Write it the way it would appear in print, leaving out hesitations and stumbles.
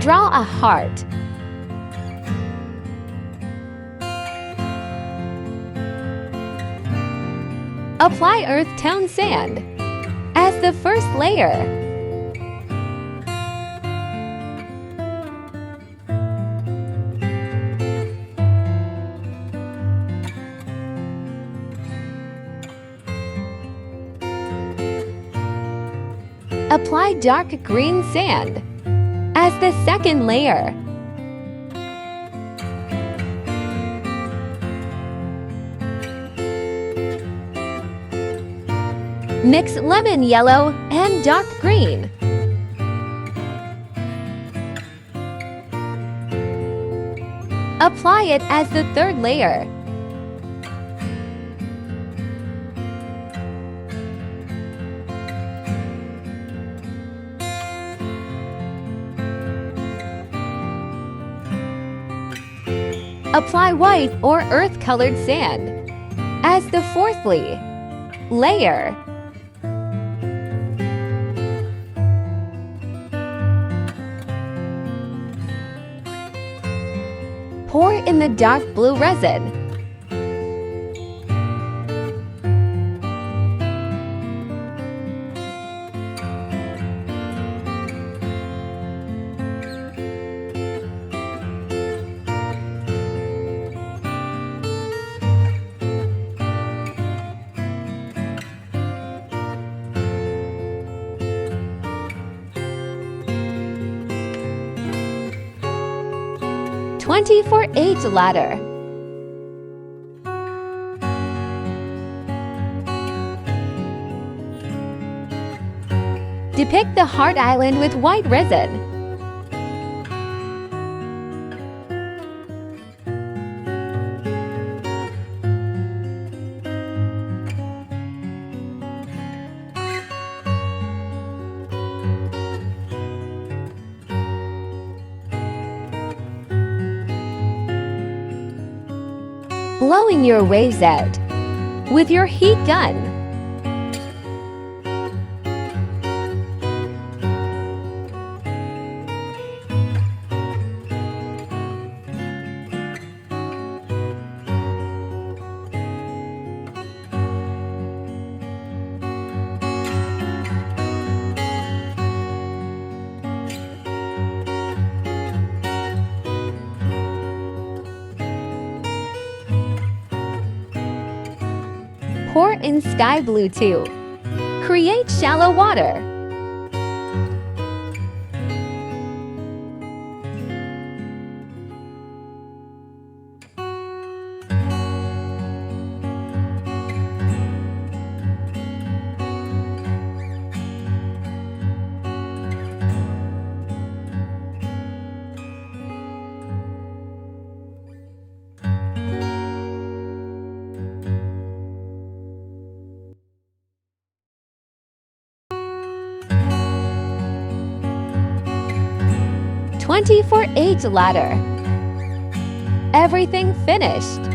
Draw a heart. Apply earth tone sand as the first layer. Apply dark green sand as the second layer. Mix lemon yellow and dark green. Apply it as the third layer. Apply white or earth-colored sand as the fourth layer. Pour in the dark blue resin. (20/8) ladder. Depict the heart island with white resin. Blowing your waves out with your heat gun. Pour in sky blue too. Create shallow water. (20/8) ladder. Everything finished.